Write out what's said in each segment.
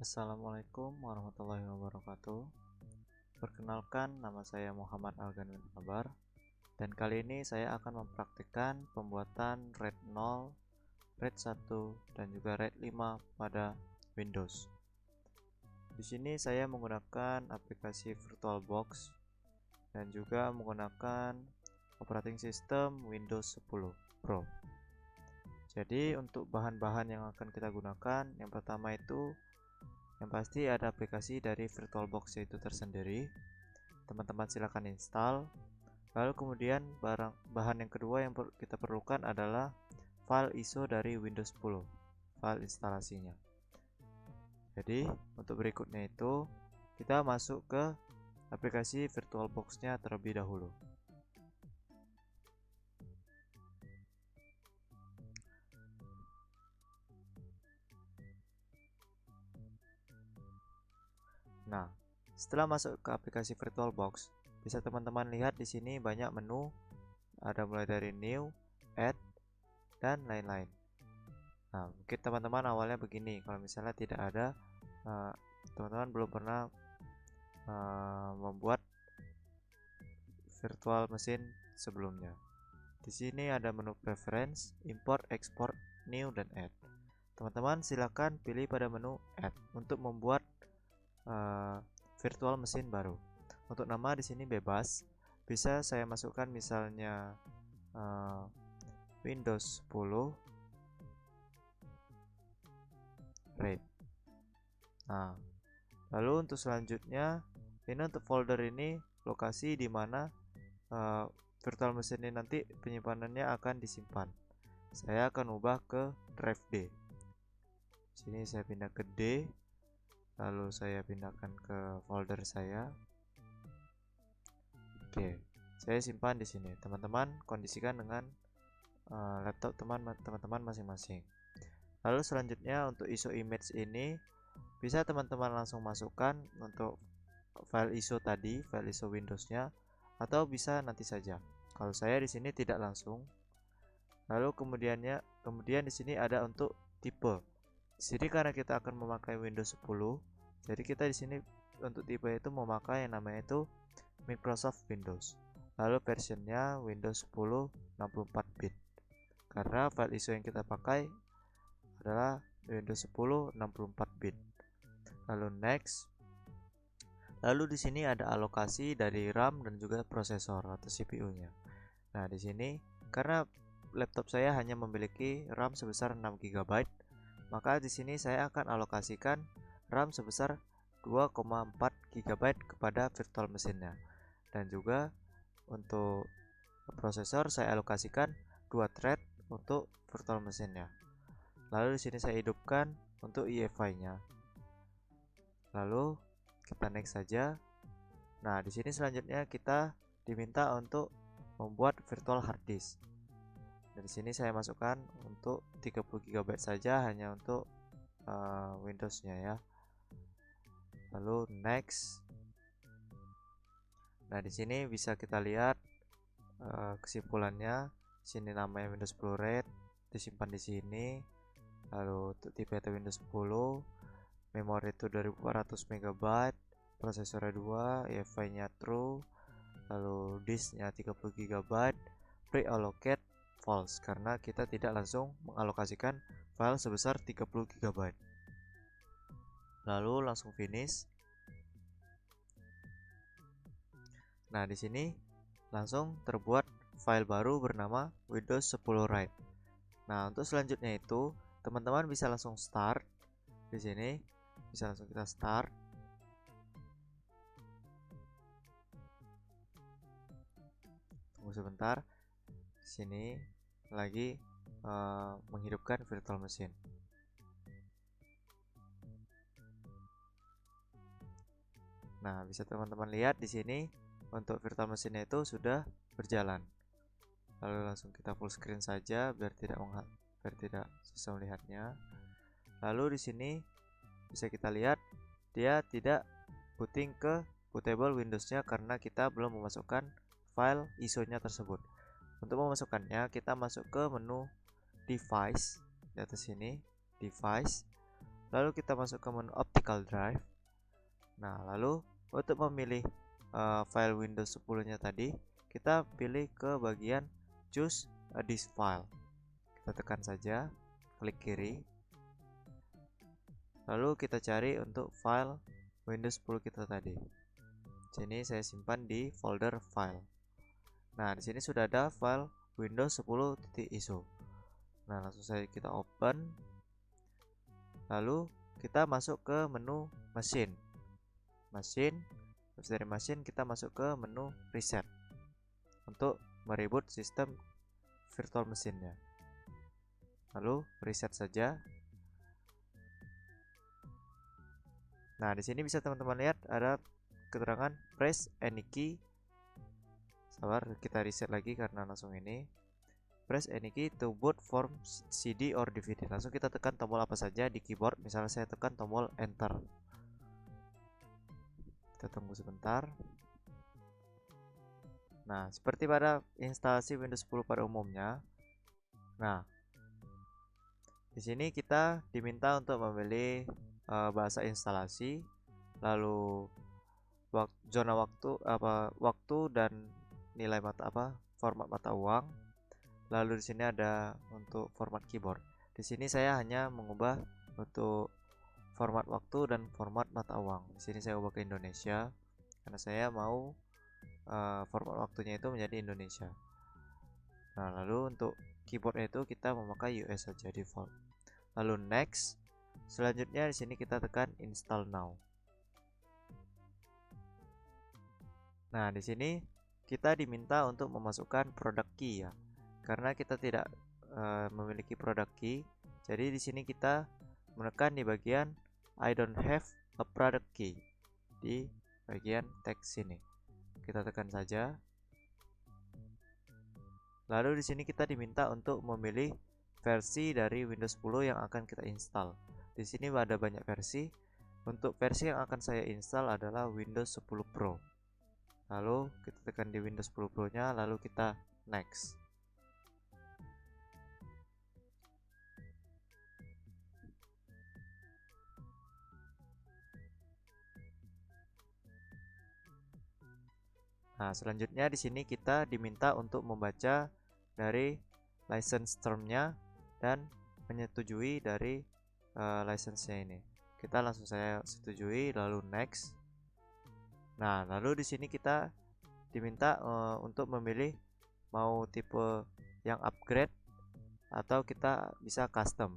Assalamualaikum warahmatullahi wabarakatuh. Perkenalkan, nama saya Muhammad Alganwin Abar, dan kali ini saya akan mempraktikkan pembuatan RAID 0, RAID 1, dan juga RAID 5 pada Windows. Di sini saya menggunakan aplikasi VirtualBox dan juga menggunakan operating system Windows 10 Pro. Jadi untuk bahan-bahan yang akan kita gunakan, yang pertama itu yang pasti ada aplikasi dari VirtualBox itu tersendiri. Teman-teman silakan install. Lalu kemudian bahan yang kedua yang kita perlukan adalah file ISO dari Windows 10, file instalasinya. Jadi untuk berikutnya itu kita masuk ke aplikasi VirtualBox-nya terlebih dahulu. Nah, setelah masuk ke aplikasi VirtualBox, bisa teman-teman lihat di sini banyak menu, ada mulai dari New, Add, dan lain-lain. Nah, mungkin teman-teman awalnya begini, kalau misalnya tidak ada, teman-teman belum pernah membuat virtual mesin sebelumnya. Di sini ada menu Preference, Import, Export, New, dan Add. Teman-teman silakan pilih pada menu Add untuk membuat virtual mesin baru. Untuk nama di sini bebas, bisa saya masukkan misalnya Windows 10 RAID. Nah, lalu untuk selanjutnya, ini untuk folder ini lokasi di mana virtual mesin ini nanti penyimpanannya akan disimpan. Saya akan ubah ke drive D. Sini saya pindah ke D, lalu saya pindahkan ke folder saya. Oke, saya simpan di sini. Teman-teman kondisikan dengan laptop teman-teman masing-masing. Lalu selanjutnya untuk ISO image ini bisa teman-teman langsung masukkan untuk file ISO tadi, file ISO Windows-nya, atau bisa nanti saja. Kalau saya di sini tidak langsung. Lalu kemudian di sini ada untuk tipe. Di sini karena kita akan memakai Windows 10, jadi kita di sini untuk tipe itu memakai yang namanya itu Microsoft Windows. Lalu versionnya Windows 10 64 bit. Karena file ISO yang kita pakai adalah Windows 10 64 bit. Lalu next. Lalu di sini ada alokasi dari RAM dan juga prosesor atau CPU-nya. Nah, di sini karena laptop saya hanya memiliki RAM sebesar 6 GB, maka di sini saya akan alokasikan RAM sebesar 2,4 GB kepada virtual mesinnya. Dan juga untuk prosesor saya alokasikan 2 thread untuk virtual mesinnya. Lalu di sini saya hidupkan untuk UEFI-nya. Lalu kita next saja. Nah, di sini selanjutnya kita diminta untuk membuat virtual hard disk. Dari sini saya masukkan untuk 30 GB saja, hanya untuk Windows-nya ya. Lalu next. Nah, di sini bisa kita lihat kesimpulannya. Sini namanya Windows 10 RAID disimpan di sini. Lalu untuk tipe Windows 10, memori itu 2400 MB, prosesornya 2, UEFI-nya true, lalu disknya 30 GB, pre-allocate false karena kita tidak langsung mengalokasikan file sebesar 30 GB. Lalu langsung finish. Nah, di sini langsung terbuat file baru bernama Windows 10 RAID. Nah, untuk selanjutnya itu teman-teman bisa langsung start. Di sini bisa langsung kita start. Tunggu sebentar. Di sini lagi menghidupkan virtual machine. Nah, bisa teman-teman lihat di sini untuk virtual machine itu sudah berjalan. Lalu langsung kita full screen saja biar tidak susah melihatnya. Lalu di sini bisa kita lihat dia tidak booting ke bootable Windows-nya karena kita belum memasukkan file ISO-nya tersebut. Untuk memasukkannya kita masuk ke menu device di atas sini, device. lalu kita masuk ke menu optical drive. Nah, lalu untuk memilih file Windows 10 nya tadi, kita pilih ke bagian choose a disk file. Kita tekan saja, klik kiri, lalu kita cari untuk file Windows 10 kita tadi. Sini saya simpan di folder file. Nah, di sini sudah ada file Windows 10.iso. Nah, langsung saja kita open. Lalu kita masuk ke menu mesin. Terus dari mesin kita masuk ke menu reset untuk mereboot sistem virtual mesinnya. Lalu reset saja. Nah, di sini bisa teman-teman lihat ada keterangan press any key. Sabar, kita reset lagi karena langsung ini. Press any key to boot from CD or DVD. Langsung kita tekan tombol apa saja di keyboard. Misalnya saya tekan tombol enter. Kita tunggu sebentar. Nah, seperti pada instalasi Windows 10 pada umumnya. Nah, di sini kita diminta untuk memilih bahasa instalasi, lalu zona waktu dan nilai format mata uang. Lalu di sini ada untuk format keyboard. Di sini saya hanya mengubah untuk format waktu dan format mata uang. Di sini saya ubah ke Indonesia karena saya mau format waktunya itu menjadi Indonesia. Nah, lalu untuk keyboardnya itu kita memakai US saja default. Lalu next. Selanjutnya di sini kita tekan install now. Nah, di sini kita diminta untuk memasukkan product key ya. Karena kita tidak memiliki product key, jadi di sini kita menekan di bagian I don't have a product key di bagian teks sini. Kita tekan saja. Lalu di sini kita diminta untuk memilih versi dari Windows 10 yang akan kita install. Di sini ada banyak versi. Untuk versi yang akan saya install adalah Windows 10 Pro. Lalu kita tekan di Windows 10 Pro nya, lalu kita next. Nah, selanjutnya di sini kita diminta untuk membaca dari license term-nya dan menyetujui dari license-nya ini. Kita langsung saya setujui, lalu next. Nah, lalu di sini kita diminta untuk memilih mau tipe yang upgrade atau kita bisa custom.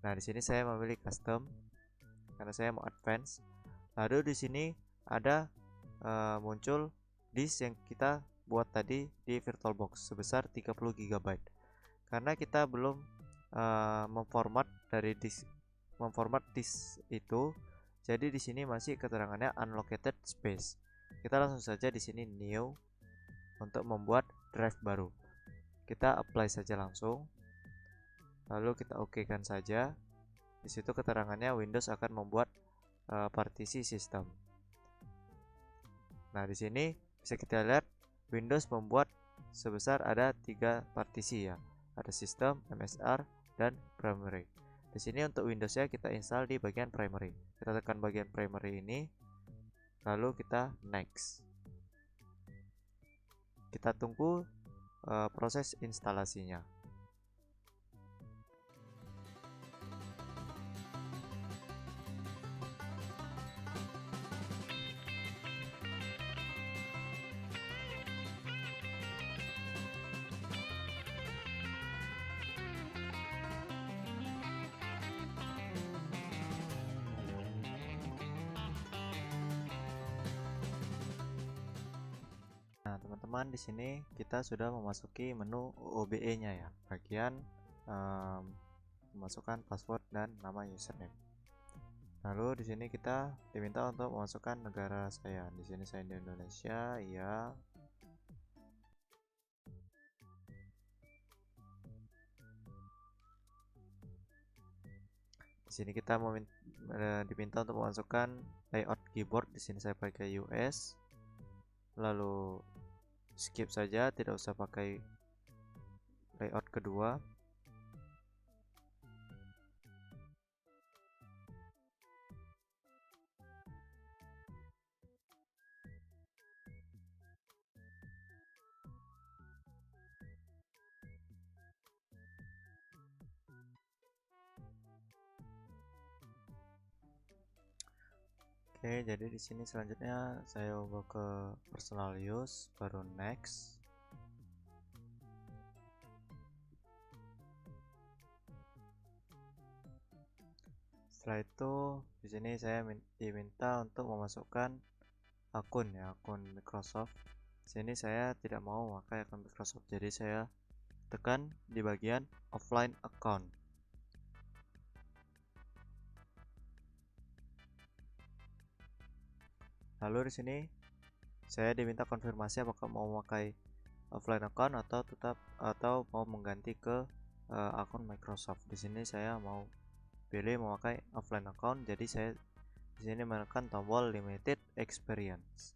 Nah, di sini saya memilih custom karena saya mau advance. Lalu di sini ada muncul disk yang kita buat tadi di VirtualBox sebesar 30 GB. Karena kita belum memformat disk itu, jadi di sini masih keterangannya unallocated space. Kita langsung saja di sini new untuk membuat drive baru. Kita apply saja langsung. Lalu kita oke kan saja. Di situ keterangannya Windows akan membuat partisi sistem. Nah, di sini bisa kita lihat Windows membuat sebesar ada 3 partisi ya. Ada sistem, MSR, dan primary. Di sini untuk Windows-nya kita install di bagian primary. Kita tekan bagian primary ini, lalu kita next. Kita tunggu proses instalasinya. Nah, teman-teman, di sini kita sudah memasuki menu OBE-nya ya, bagian memasukkan password dan nama username. Lalu di sini kita diminta untuk memasukkan negara saya. Di sini saya di Indonesia, ya. Di sini kita diminta untuk memasukkan layout keyboard. Di sini saya pakai US. Lalu skip saja, tidak usah pakai layout kedua. Oke, jadi di sini selanjutnya saya ubah ke personal use, baru next. Setelah itu di sini saya diminta untuk memasukkan akun ya, akun Microsoft. Di sini saya tidak mau memakai akun Microsoft, jadi saya tekan di bagian offline account. Lalu di sini saya diminta konfirmasi apakah mau memakai offline account atau mau mengganti ke akun Microsoft. Di sini saya mau pilih memakai offline account, jadi saya di sini menekan tombol limited experience.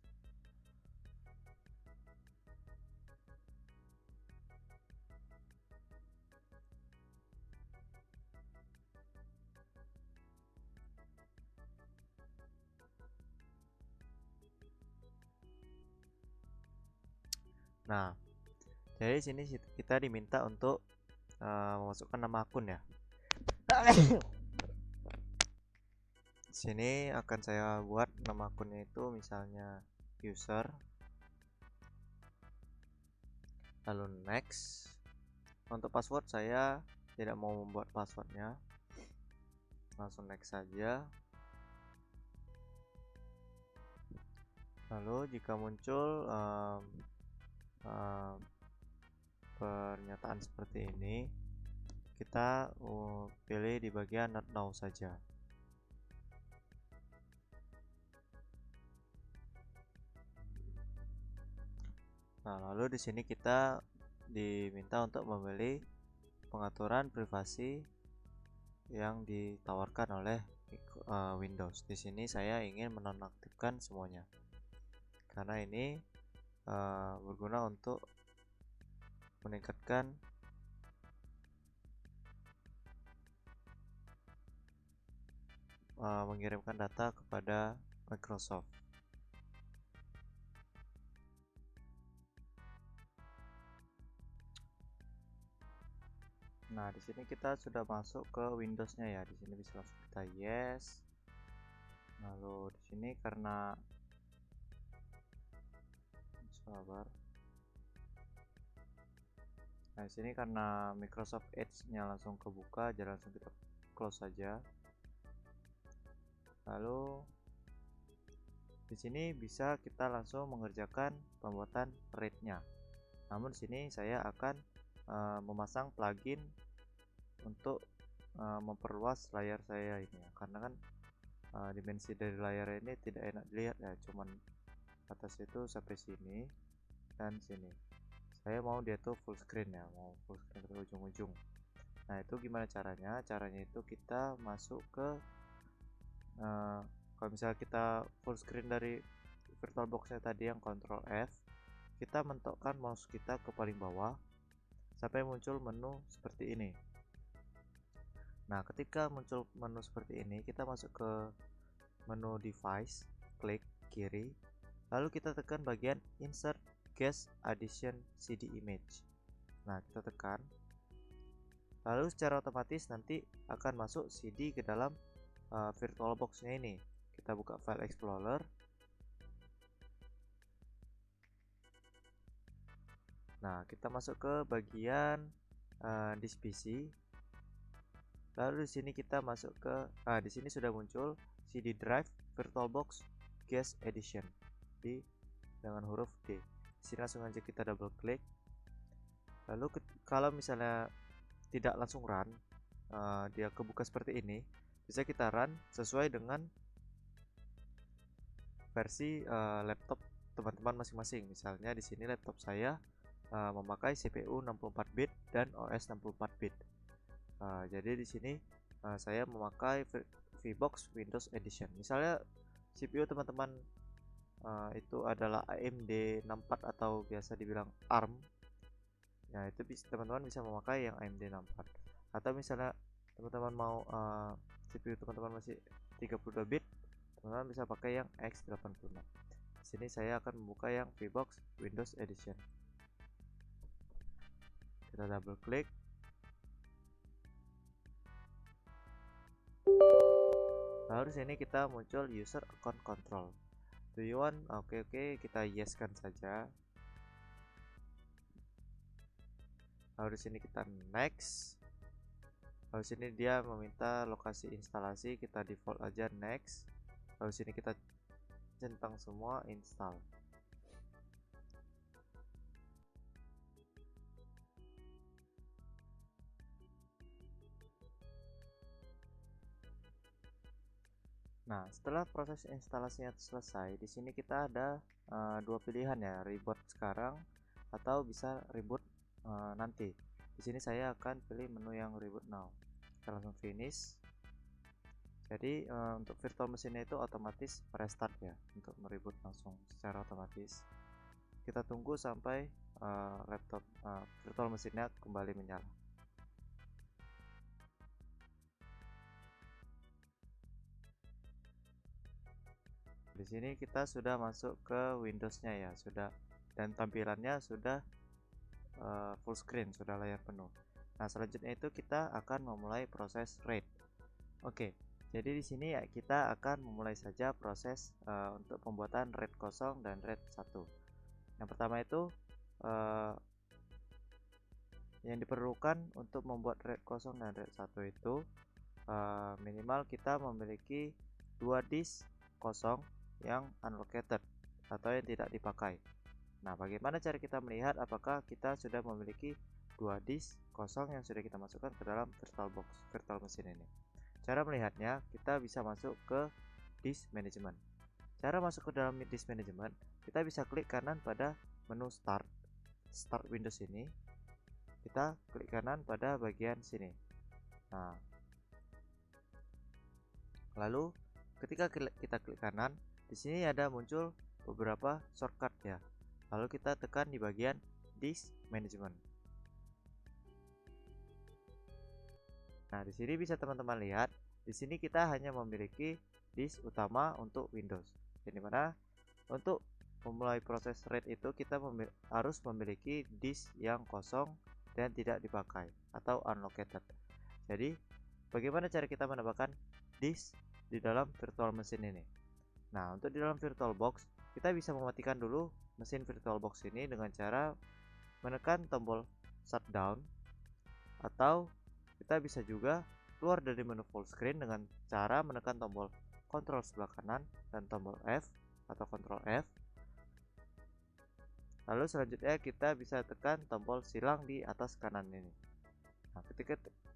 Nah, jadi sini kita diminta untuk memasukkan nama akun ya. Sini akan saya buat nama akunnya itu misalnya user, lalu next. Untuk password saya tidak mau membuat passwordnya, langsung next saja. Lalu jika muncul pernyataan seperti ini, kita pilih di bagian not now saja. Nah, lalu di sini kita diminta untuk memilih pengaturan privasi yang ditawarkan oleh Windows. Di sini saya ingin menonaktifkan semuanya, karena ini berguna untuk meningkatkan mengirimkan data kepada Microsoft. Nah, di sini kita sudah masuk ke Windows-nya ya. Di sini bisa langsung kita yes. Lalu di sini karena sabar. Nah, di sini karena Microsoft Edge-nya langsung kebuka, jadi langsung kita close saja. Lalu di sini bisa kita langsung mengerjakan pembuatan RAID-nya. Namun di sini saya akan memasang plugin untuk memperluas layar saya ini ya, karena kan dimensi dari layar ini tidak enak dilihat ya, cuman atas itu sampai sini dan sini. Saya mau dia tuh full screen ya, mau full screen ke ujung-ujung. Nah, itu gimana caranya? Caranya itu kita masuk ke kalau misalnya kita full screen dari VirtualBox-nya tadi yang Ctrl F, kita mentokkan mouse kita ke paling bawah sampai muncul menu seperti ini. Nah, ketika muncul menu seperti ini, kita masuk ke menu device, klik kiri, lalu kita tekan bagian insert guest addition CD image. Nah, kita tekan, lalu secara otomatis nanti akan masuk CD ke dalam VirtualBox-nya ini. Kita buka file explorer. Nah, kita masuk ke bagian disk PC. Lalu di sini kita masuk ke di sini sudah muncul CD drive VirtualBox guest edition dengan huruf D. Di sini langsung aja kita double klik. Lalu kalau misalnya tidak langsung run, dia kebuka seperti ini, bisa kita run sesuai dengan versi laptop teman-teman masing-masing. Misalnya di sini laptop saya memakai CPU 64 bit dan OS 64 bit. Jadi di sini saya memakai VBox Windows Edition. Misalnya CPU teman-teman itu adalah AMD 64 atau biasa dibilang ARM. Nah, itu teman-teman bisa memakai yang AMD 64. Atau misalnya teman-teman mau CPU teman-teman masih 32 bit, teman-teman bisa pakai yang X86. Di sini saya akan membuka yang VBox Windows Edition. Kita double klik. Lalu di sini kita muncul user account control. Do you want? Oke, kita yes kan saja. Lalu di sini kita next. Lalu sini dia meminta lokasi instalasi, kita default aja next. Lalu sini kita centang semua install. Nah, setelah proses instalasinya selesai, di sini kita ada dua pilihan ya, reboot sekarang atau bisa reboot nanti. Di sini saya akan pilih menu yang reboot now. Kita langsung finish. Jadi untuk virtual mesinnya itu otomatis restart ya, untuk mereboot langsung secara otomatis. Kita tunggu sampai laptop virtual mesinnya kembali menyala. Di sini kita sudah masuk ke Windows-nya ya, sudah, dan tampilannya sudah full screen, sudah layar penuh. Nah, selanjutnya itu kita akan memulai proses RAID. Oke, jadi di sini ya kita akan memulai saja proses untuk pembuatan RAID 0 dan RAID 1. Yang pertama itu yang diperlukan untuk membuat RAID 0 dan RAID 1 itu minimal kita memiliki 2 disk kosong yang unallocated atau yang tidak dipakai. Nah, bagaimana cara kita melihat apakah kita sudah memiliki 2 disk kosong yang sudah kita masukkan ke dalam VirtualBox virtual mesin ini? Cara melihatnya, kita bisa masuk ke disk management. Cara masuk ke dalam disk management, kita bisa klik kanan pada menu start Windows ini. Kita klik kanan pada bagian sini. Nah, lalu ketika kita klik kanan, di sini ada muncul beberapa shortcut ya. Lalu kita tekan di bagian disk management. Nah, di sini bisa teman-teman lihat, di sini kita hanya memiliki disk utama untuk Windows. Jadi mana untuk memulai proses RAID itu kita harus memiliki disk yang kosong dan tidak dipakai atau unallocated. Jadi, bagaimana cara kita menambahkan disk di dalam virtual mesin ini? Nah, untuk di dalam VirtualBox, kita bisa mematikan dulu mesin VirtualBox ini dengan cara menekan tombol shutdown, atau kita bisa juga keluar dari menu full screen dengan cara menekan tombol Ctrl sebelah kanan dan tombol F atau Ctrl F. Lalu selanjutnya kita bisa tekan tombol silang di atas kanan ini. Nah,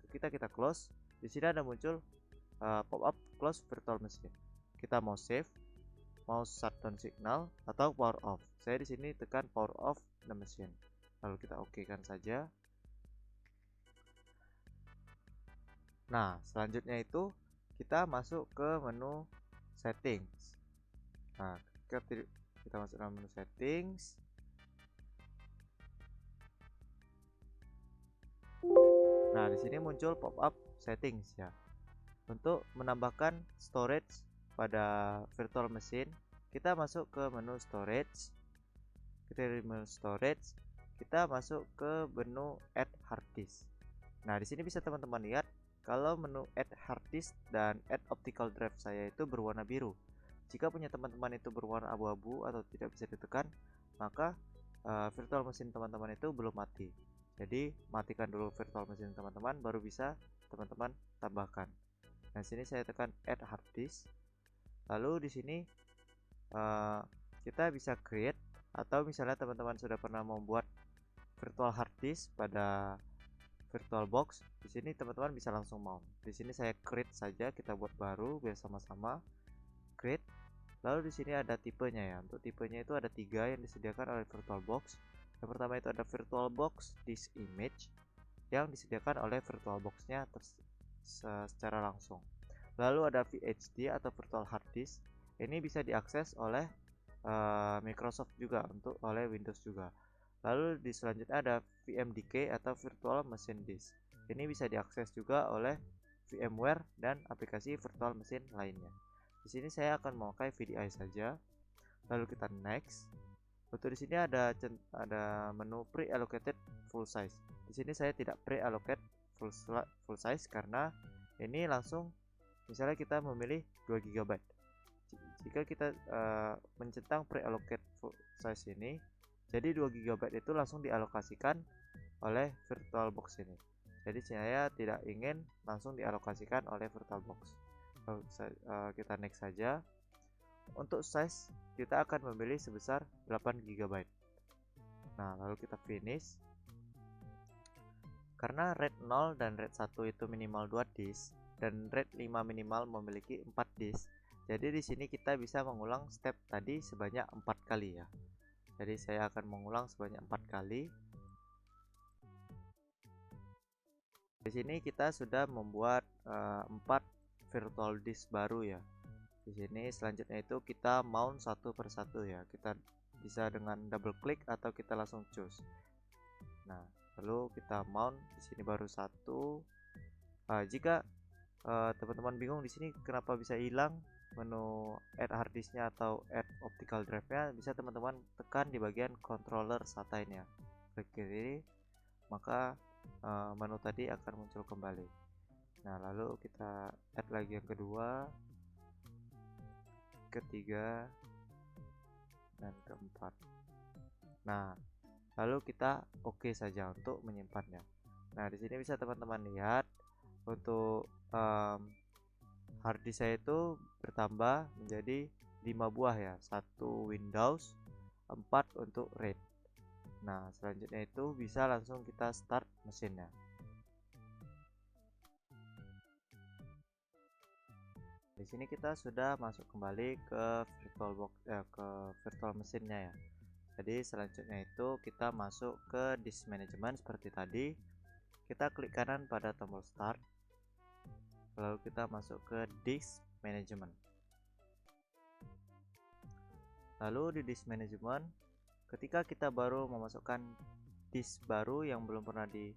ketika kita close, di sini ada muncul pop-up close virtual machine. Kita mau save, mau shutdown signal atau power off. Saya di sini tekan power off the machine. Lalu kita oke kan saja. Nah, selanjutnya itu kita masuk ke menu settings. Nah, kita masuk ke menu settings. Nah, di sini muncul pop-up settings ya. Untuk menambahkan storage pada virtual machine, kita masuk ke menu storage. Kita dari menu storage, kita masuk ke menu add hard disk. Nah, di sini bisa teman-teman lihat kalau menu add hard disk dan add optical drive saya itu berwarna biru. Jika punya teman-teman itu berwarna abu-abu atau tidak bisa ditekan, maka virtual machine teman-teman itu belum mati. Jadi matikan dulu virtual machine teman-teman, baru bisa teman-teman tambahkan. Nah, sini saya tekan add hard disk. Lalu di sini kita bisa create, atau misalnya teman-teman sudah pernah membuat virtual hard disk pada VirtualBox, di sini teman-teman bisa langsung mount. Di sini saya create saja, kita buat baru biar sama-sama create. Lalu di sini ada tipenya ya. Untuk tipenya itu ada 3 yang disediakan oleh VirtualBox. Yang pertama itu ada VirtualBox Disk Image yang disediakan oleh VirtualBox-nya secara langsung. Lalu ada VHD atau Virtual Hard Disk. Ini bisa diakses oleh Microsoft juga, untuk oleh Windows juga. Lalu di selanjutnya ada VMDK atau Virtual Machine Disk. Ini bisa diakses juga oleh VMware dan aplikasi virtual machine lainnya. Di sini saya akan memakai VDI saja. Lalu kita next. Untuk di sini ada menu pre-allocated full size. Di sini saya tidak pre-allocate full size karena ini langsung Misalnya kita memilih 2 GB. Jika kita mencentang pre-allocate size ini, jadi 2 GB itu langsung dialokasikan oleh VirtualBox ini. Jadi saya tidak ingin langsung dialokasikan oleh VirtualBox. Kita next saja. Untuk size kita akan memilih sebesar 8 GB. Nah, lalu kita finish. Karena RAID 0 dan RAID 1 itu minimal 2 disk dan RAID 5 minimal memiliki 4 disk. Jadi di sini kita bisa mengulang step tadi sebanyak 4 kali ya. Jadi saya akan mengulang sebanyak 4 kali. Di sini kita sudah membuat 4 virtual disk baru ya. Di sini selanjutnya itu kita mount satu persatu ya. Kita bisa dengan double klik atau kita langsung choose. Nah, lalu kita mount di sini baru satu. Jika teman-teman bingung di sini kenapa bisa hilang menu add hard disknya atau add optical drive-nya, bisa teman-teman tekan di bagian controller SATA ini ya. Klik kiri, maka menu tadi akan muncul kembali. Nah, lalu kita add lagi yang kedua, ketiga, dan keempat. Nah, lalu kita oke saja untuk menyimpannya. Nah, di sini bisa teman-teman lihat untuk hard disk saya itu bertambah menjadi 5 buah ya, 1 Windows, 4 untuk RAID. Nah, selanjutnya itu bisa langsung kita start mesinnya. Di sini kita sudah masuk kembali ke VirtualBox ke virtual mesinnya ya. Jadi selanjutnya itu kita masuk ke disk management seperti tadi. Kita klik kanan pada tombol start. Lalu kita masuk ke disk management. Lalu di disk management, ketika kita baru memasukkan disk baru yang belum pernah di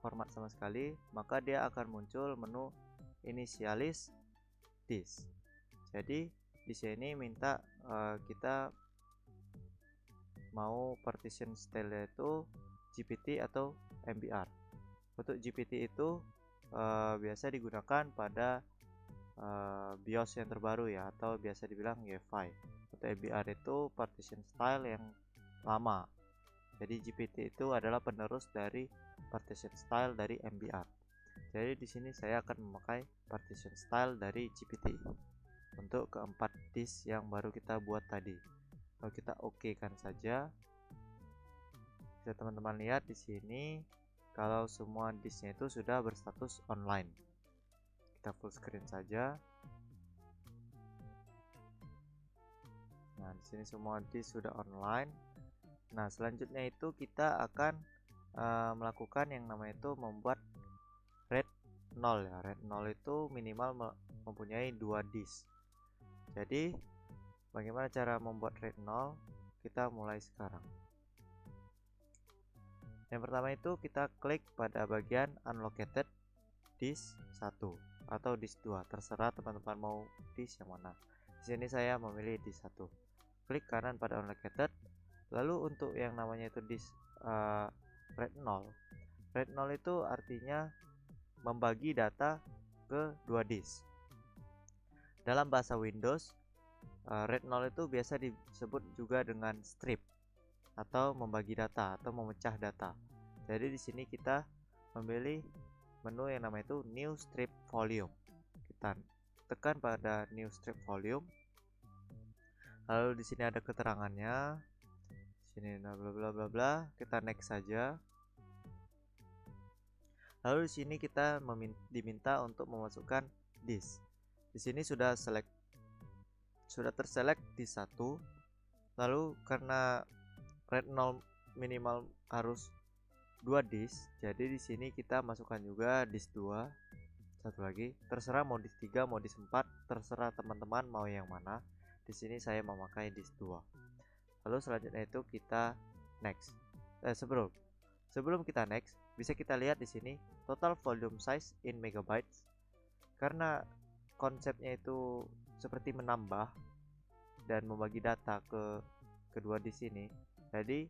format sama sekali, maka dia akan muncul menu initialize disk. Jadi di sini minta kita mau partition style itu GPT atau MBR. Untuk GPT itu biasa digunakan pada BIOS yang terbaru ya, atau biasa dibilang UEFI. Untuk MBR itu partition style yang lama. Jadi GPT itu adalah penerus dari partition style dari MBR. Jadi di sini saya akan memakai partition style dari GPT untuk keempat disk yang baru kita buat tadi. Kalau kita oke kan saja, bisa teman-teman lihat di sini kalau semua disknya itu sudah berstatus online. Kita full screen saja. Nah, di sini semua disk sudah online. Nah, selanjutnya itu kita akan melakukan yang namanya itu membuat RAID 0 ya. RAID 0 itu minimal mempunyai 2 disk. Jadi bagaimana cara membuat RAID 0? Kita mulai sekarang. Yang pertama itu kita klik pada bagian unallocated disk 1 atau disk 2, terserah teman-teman mau disk yang mana. Di sini saya memilih disk 1. Klik kanan pada unallocated. Lalu untuk yang namanya itu disk RAID 0. RAID 0 itu artinya membagi data ke 2 disk. Dalam bahasa Windows, RAID 0 itu biasa disebut juga dengan strip atau membagi data atau memecah data. Jadi di sini kita memilih menu yang namanya itu New Strip Volume. Kita tekan pada New Strip Volume. Lalu di sini ada keterangannya. Di sini bla bla bla bla. Kita next saja. Lalu di sini kita diminta untuk memasukkan disk. Di sini sudah terselect disk 1. Lalu karena RAID 0 minimal harus 2 disk, jadi di sini kita masukkan juga disk 2. Satu lagi, terserah mau disk 3, mau disk 4, terserah teman-teman mau yang mana. Di sini saya memakai disk 2. Lalu selanjutnya itu kita next. Sebelum kita next, bisa kita lihat di sini total volume size in megabytes. Karena konsepnya itu seperti menambah dan membagi data ke kedua disk ini. Jadi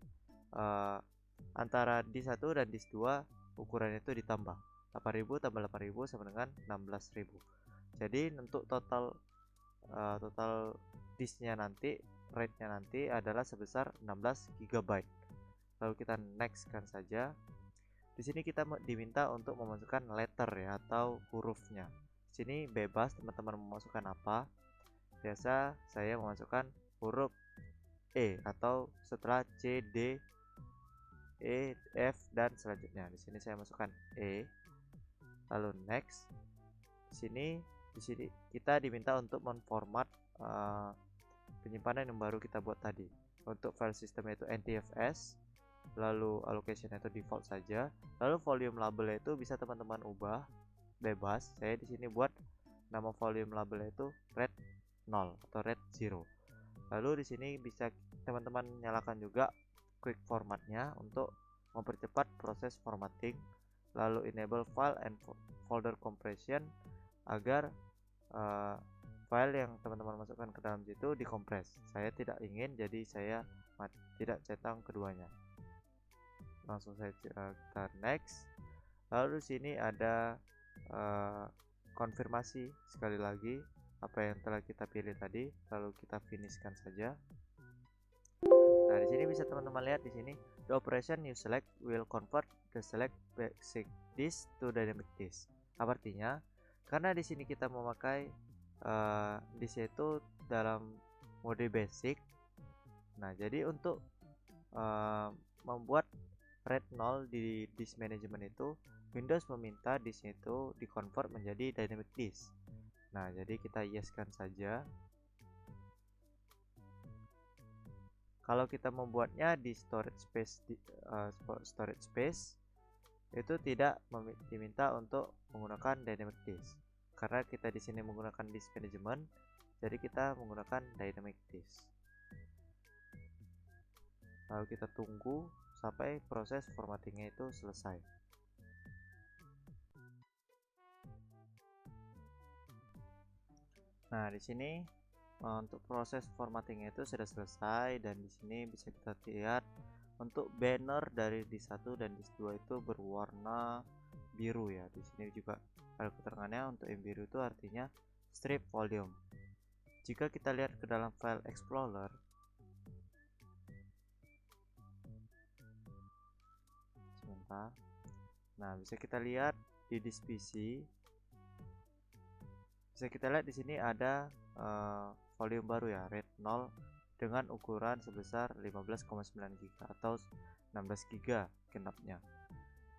antara disk 1 dan disk 2 ukurannya itu ditambah. 8000 tambah 8000 sama dengan 16000. Jadi untuk total disknya nanti, RAID-nya nanti adalah sebesar 16 GB. Lalu kita next kan saja. Di sini kita diminta untuk memasukkan letter ya, atau hurufnya. Di sini bebas teman-teman memasukkan apa. Biasa saya memasukkan huruf E atau setelah C, D, E, F dan selanjutnya. Di sini saya masukkan E. Lalu next. Di sini kita diminta untuk menformat penyimpanan yang baru kita buat tadi. Untuk file sistemnya itu NTFS, lalu allocation itu default saja. Lalu volume label itu bisa teman-teman ubah bebas. Saya di sini buat nama volume label itu red 0 atau red 0. Lalu di sini bisa teman-teman nyalakan juga quick formatnya untuk mempercepat proses formatting. Lalu enable file and folder compression agar file yang teman-teman masukkan ke dalam situ dikompres. Saya tidak ingin, jadi saya tidak centang keduanya. Langsung saya kita next. Lalu di sini ada konfirmasi sekali lagi apa yang telah kita pilih tadi, lalu kita finishkan saja. Nah, di sini bisa teman-teman lihat di sini the operation you select will convert the select basic disk to dynamic disk. Apa artinya? Karena di sini kita memakai disk itu dalam mode basic. Nah, jadi untuk membuat RAID 0 di disk management itu, Windows meminta disknya itu dikonvert menjadi dynamic disk. Nah, jadi kita yes-kan saja. Kalau kita membuatnya di storage space itu tidak diminta untuk menggunakan dynamic disk. Karena kita di sini menggunakan disk management, jadi kita menggunakan dynamic disk. Lalu kita tunggu sampai proses formattingnya itu selesai. Nah, di sini untuk proses formattingnya itu sudah selesai, dan di sini bisa kita lihat untuk banner dari disk 1 dan disk 2 itu berwarna biru ya. Di sini juga ada keterangannya untuk yang biru itu artinya strip volume. Jika kita lihat ke dalam file explorer, sebentar. Nah, bisa kita lihat di disk PC. Bisa kita lihat di sini ada volume baru ya, RAID 0 dengan ukuran sebesar 15,9 GB atau 16 GB genapnya.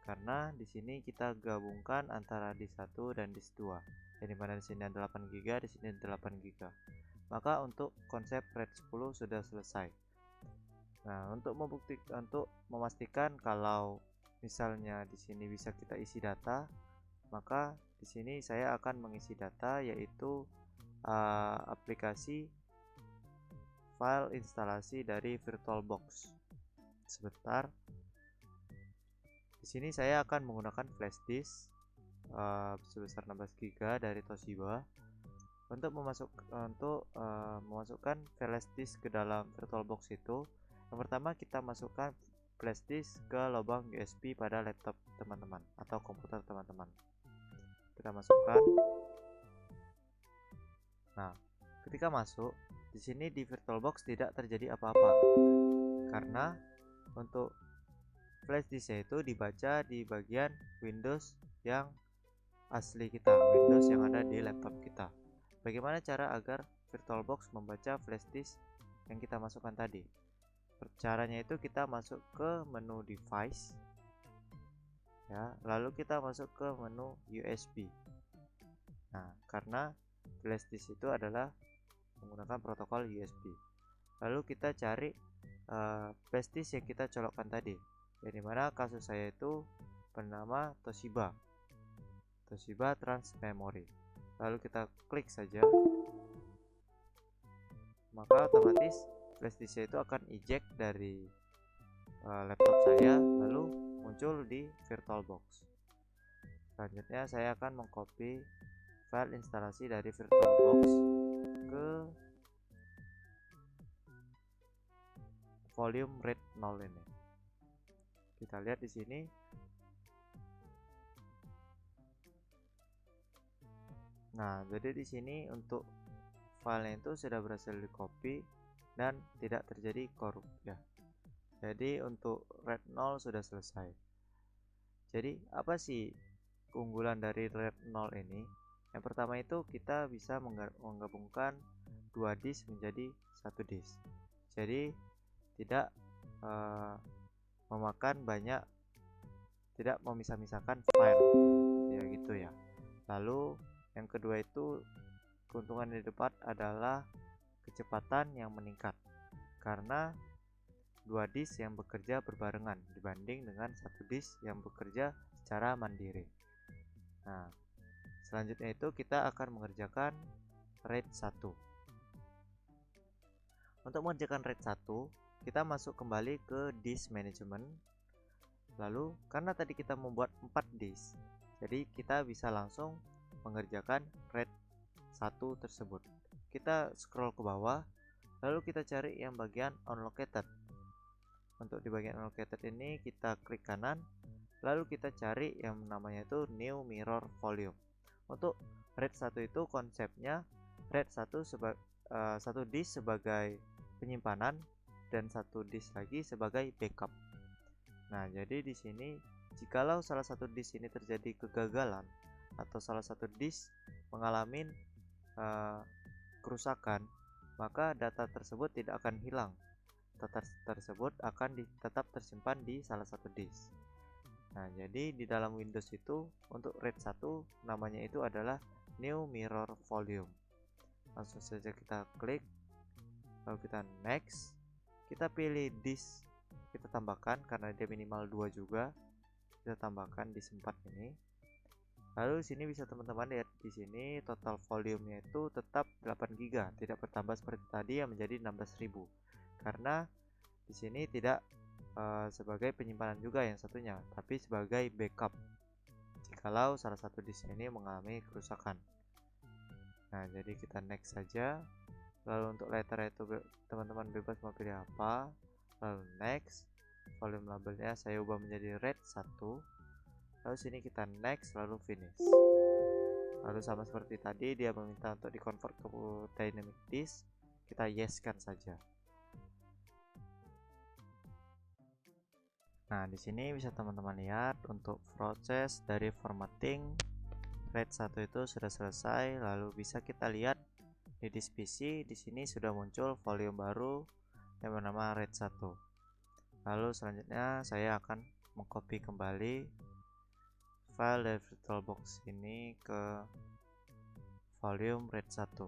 Karena di sini kita gabungkan antara disk 1 dan disk 2. Jadi mana di sini ada 8 GB, di sini 8 GB. Maka untuk konsep RAID 10 sudah selesai. Nah, untuk memastikan kalau misalnya di sini bisa kita isi data, maka di sini saya akan mengisi data, yaitu aplikasi file instalasi dari VirtualBox. Sebentar. Di sini saya akan menggunakan flash disk sebesar 16 GB dari Toshiba untuk memasukkan flash disk ke dalam VirtualBox itu. Yang pertama kita masukkan flash disk ke lubang USB pada laptop teman-teman atau komputer teman-teman. Kita masukkan. Nah, ketika masuk, di sini di VirtualBox tidak terjadi apa-apa karena untuk flash disk itu dibaca di bagian Windows yang asli kita, Windows yang ada di laptop kita. Bagaimana cara agar VirtualBox membaca flash disk yang kita masukkan tadi? Caranya itu kita masuk ke menu device ya, lalu kita masuk ke menu USB. Nah, karena flash disk itu adalah menggunakan protokol USB, lalu kita cari flash disk yang kita colokkan tadi, yang dimana kasus saya itu bernama Toshiba Trans Memory. Lalu kita klik saja, maka otomatis flash disk itu akan eject dari laptop saya, lalu muncul di VirtualBox. Selanjutnya saya akan mengcopy file instalasi dari VirtualBox ke volume RAID 0 ini. Kita lihat di sini. Nah, jadi di sini untuk filenya itu sudah berhasil di copy dan tidak terjadi korup ya. Jadi untuk red 0 sudah selesai. Jadi apa sih keunggulan dari red 0 ini? Yang pertama itu kita bisa menggabungkan 2 disk menjadi 1 disk. Jadi tidak memakan banyak, tidak memisah-misahkan file ya gitu ya. Lalu yang kedua itu keuntungan yang didapat adalah kecepatan yang meningkat karena 2 disk yang bekerja berbarengan dibanding dengan 1 disk yang bekerja secara mandiri. Nah, selanjutnya itu kita akan mengerjakan RAID 1. Untuk mengerjakan RAID 1, kita masuk kembali ke disk management. Lalu karena tadi kita membuat 4 disk, jadi kita bisa langsung mengerjakan RAID 1 tersebut. Kita scroll ke bawah, lalu kita cari yang bagian unlocated. Untuk di bagian unlocated ini kita klik kanan, lalu kita cari yang namanya itu new mirror volume. Untuk RAID 1 itu konsepnya RAID 1 satu disk sebagai penyimpanan dan 1 disk lagi sebagai backup. Nah, jadi di sini jikalau salah satu disk ini terjadi kegagalan atau salah satu disk mengalami kerusakan, maka data tersebut tidak akan hilang. Data tersebut akan tetap tersimpan di salah satu disk. Nah, jadi di dalam Windows itu untuk RAID 1 namanya itu adalah new mirror volume. Langsung saja kita klik, lalu kita next, kita pilih disk, kita tambahkan karena dia minimal 2 juga, kita tambahkan di 4 ini. Lalu sini bisa teman-teman lihat di sini total volumenya itu tetap 8 GB, tidak bertambah seperti tadi yang menjadi 16.000. Karena di sini tidak sebagai penyimpanan juga yang satunya, tapi sebagai backup jikalau salah satu disk ini mengalami kerusakan. Nah, jadi kita next saja. Lalu untuk letter itu teman-teman bebas mau pilih apa. Lalu next, volume labelnya saya ubah menjadi RAID 1. Lalu sini kita next, lalu finish. Lalu sama seperti tadi dia meminta untuk di-convert ke dynamic disk, kita yes-kan saja. Nah, di sini bisa teman-teman lihat untuk proses dari formatting RAID 1 itu sudah selesai. Lalu bisa kita lihat di disk PC di sini sudah muncul volume baru yang bernama RAID 1. Lalu selanjutnya saya akan mengcopy kembali file dari VirtualBox ini ke volume RAID 1.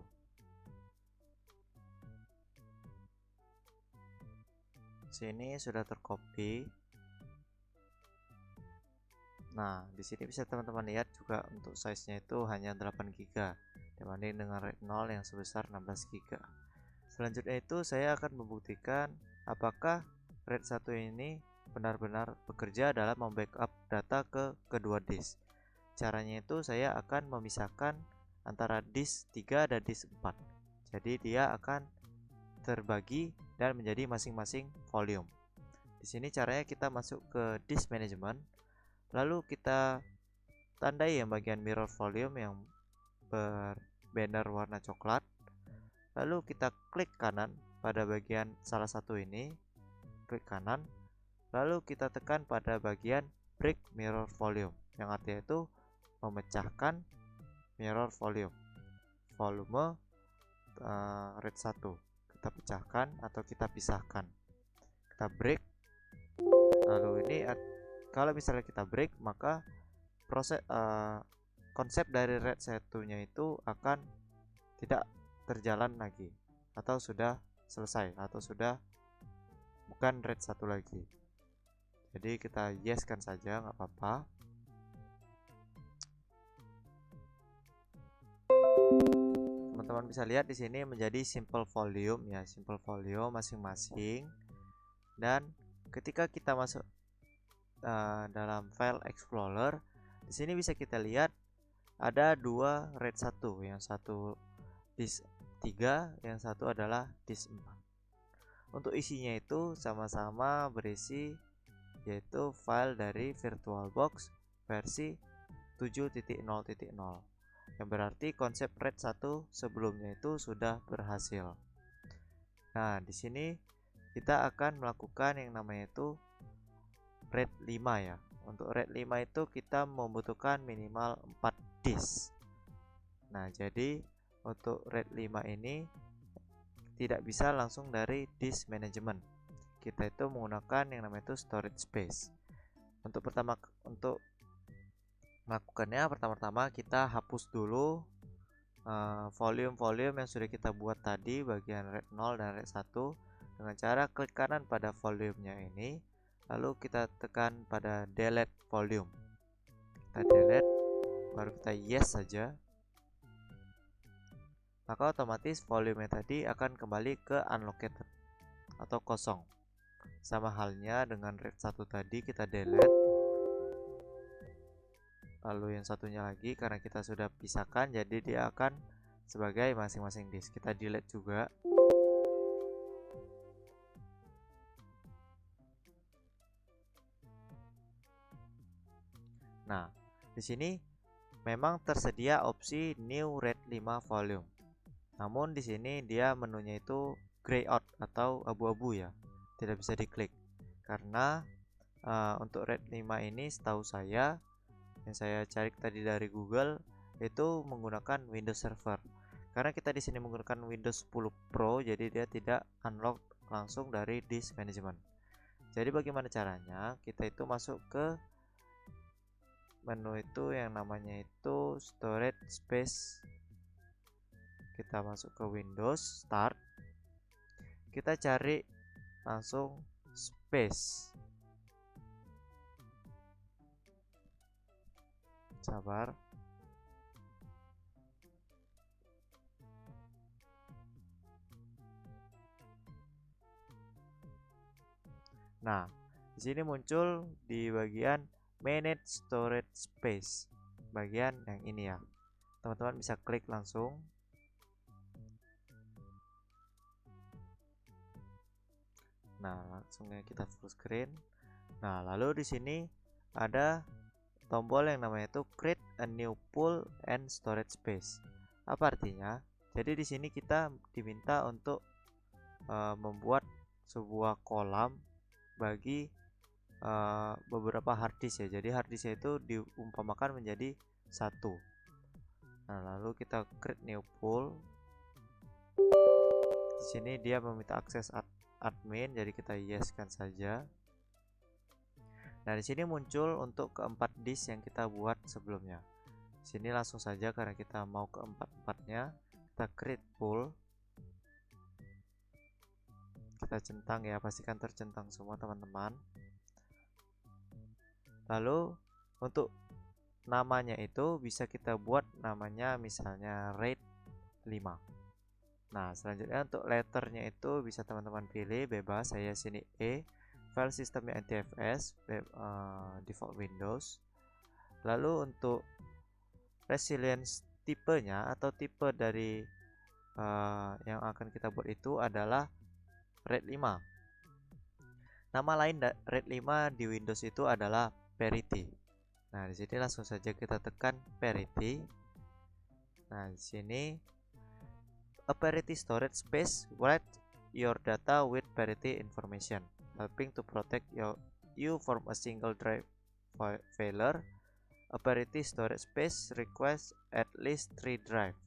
Sini sudah tercopy. Nah, di sini bisa teman-teman lihat juga untuk size-nya itu hanya 8 GB dibanding dengan RAID 0 yang sebesar 16 GB. Selanjutnya itu saya akan membuktikan apakah RAID 1 ini benar-benar bekerja dalam membackup data ke kedua disk. Caranya itu saya akan memisahkan antara disk 3 dan disk 4. Jadi dia akan terbagi dan menjadi masing-masing volume. Di sini caranya kita masuk ke disk management, lalu kita tandai yang bagian mirror volume yang berbanner warna coklat. Lalu kita klik kanan pada bagian salah satu ini, klik kanan, lalu kita tekan pada bagian break mirror volume, yang artinya itu memecahkan mirror volume RAID 1. Kita pecahkan atau kita pisahkan, kita break. Lalu ini kalau misalnya kita break, maka proses konsep dari RAID 1-nya itu akan tidak terjalan lagi, atau sudah selesai, atau sudah bukan RAID 1 lagi. Jadi kita yes kan saja, nggak apa-apa. Teman-teman bisa lihat di sini menjadi simple volume ya, simple volume masing-masing. Dan ketika kita masuk dalam file explorer, di sini bisa kita lihat ada 2 RAID 1, yang satu disk 3, yang satu adalah disk 4. Untuk isinya itu sama-sama berisi yaitu file dari VirtualBox versi 7.0.0. yang berarti konsep RAID 1 sebelumnya itu sudah berhasil. Nah, di sini kita akan melakukan yang namanya itu RAID 5 ya. Untuk RAID 5 itu kita membutuhkan minimal 4 disk. Nah, jadi untuk RAID 5 ini tidak bisa langsung dari disk management. Kita itu menggunakan yang namanya itu storage space. Untuk melakukannya, pertama-tama kita hapus dulu volume-volume yang sudah kita buat tadi, bagian RAID 0 dan RAID 1, dengan cara klik kanan pada volumenya ini, lalu kita tekan pada delete volume. Kita delete, baru kita yes saja, maka otomatis volume tadi akan kembali ke unallocated atau kosong. Sama halnya dengan RAID 1 tadi, kita delete, lalu yang satunya lagi karena kita sudah pisahkan, jadi dia akan sebagai masing-masing disk. Kita delete juga. Nah, di sini memang tersedia opsi new RAID 5 volume. Namun di sini dia menunya itu gray out atau abu-abu ya. Tidak bisa diklik. Karena untuk RAID 5 ini setahu saya yang saya cari tadi dari Google itu menggunakan Windows Server. Karena kita di sini menggunakan Windows 10 Pro, jadi dia tidak unlock langsung dari disk management. Jadi bagaimana caranya? Kita itu masuk ke menu itu yang namanya itu storage space. Kita masuk ke Windows Start. Kita cari langsung space. Sabar. Nah, di sini muncul di bagian Manage Storage Space, bagian yang ini ya. Teman-teman bisa klik langsung. Nah, langsungnya kita full screen. Nah, lalu di sini ada tombol yang namanya itu Create a New Pool and Storage Space. Apa artinya? Jadi di sini kita diminta untuk membuat sebuah kolam bagi beberapa harddisk ya. Jadi harddisk itu diumpamakan menjadi satu. Nah, lalu kita create new pool. Di sini dia meminta akses admin, jadi kita yes-kan saja. Nah, di sini muncul untuk keempat disk yang kita buat sebelumnya. Di sini langsung saja karena kita mau keempat-empatnya, kita create pool. Kita centang ya, pastikan tercentang semua teman-teman. Lalu untuk namanya itu bisa kita buat namanya misalnya RAID 5. Nah, selanjutnya untuk letternya itu bisa teman-teman pilih bebas. Saya sini E, file sistemnya NTFS, default Windows. Lalu untuk resilience tipenya atau tipe dari yang akan kita buat itu adalah RAID 5. Nama lain RAID 5 di Windows itu adalah Parity. Nah, di sini langsung saja kita tekan Parity. Nah, di sini a parity storage space write your data with parity information, helping to protect you from a single drive failure. A parity storage space requires at least 3 drive.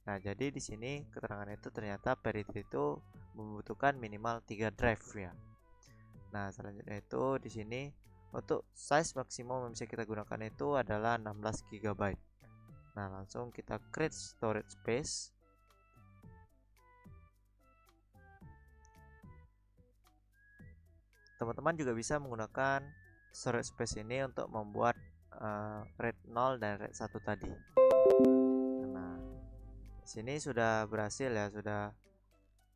Nah, jadi di sini keterangan itu ternyata parity itu membutuhkan minimal 3 drive ya. Nah, selanjutnya itu di sini untuk size maksimum yang bisa kita gunakan itu adalah 16 GB. Nah, langsung kita create storage space. Teman-teman juga bisa menggunakan storage space ini untuk membuat RAID 0 dan RAID 1 tadi. Nah, di sini sudah berhasil ya, sudah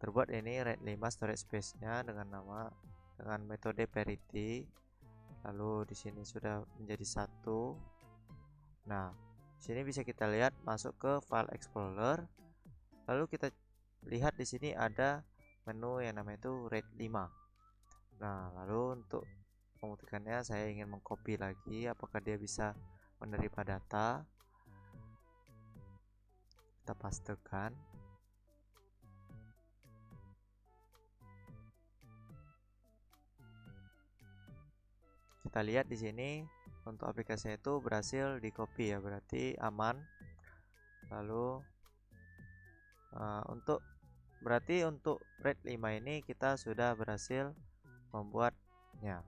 terbuat ini RAID 5 storage space-nya dengan metode parity. Lalu di sini sudah menjadi satu. Nah, di sini bisa kita lihat masuk ke file explorer. Lalu kita lihat di sini ada menu yang namanya itu RAID 5. Nah, lalu untuk membuktikannya saya ingin mengcopy lagi apakah dia bisa menerima data. kita pastekan. Kita lihat di sini untuk aplikasinya itu berhasil di copy ya, berarti aman. Lalu berarti untuk RAID 5 ini kita sudah berhasil membuatnya.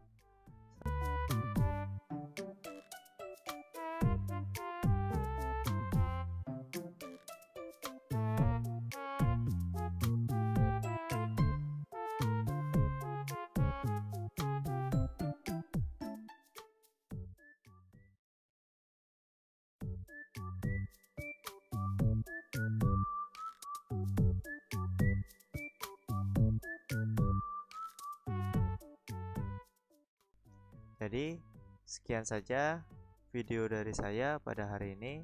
Jadi sekian saja video dari saya pada hari ini.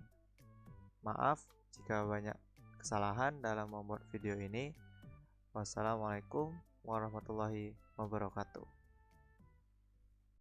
Maaf jika banyak kesalahan dalam membuat video ini. Wassalamualaikum warahmatullahi wabarakatuh.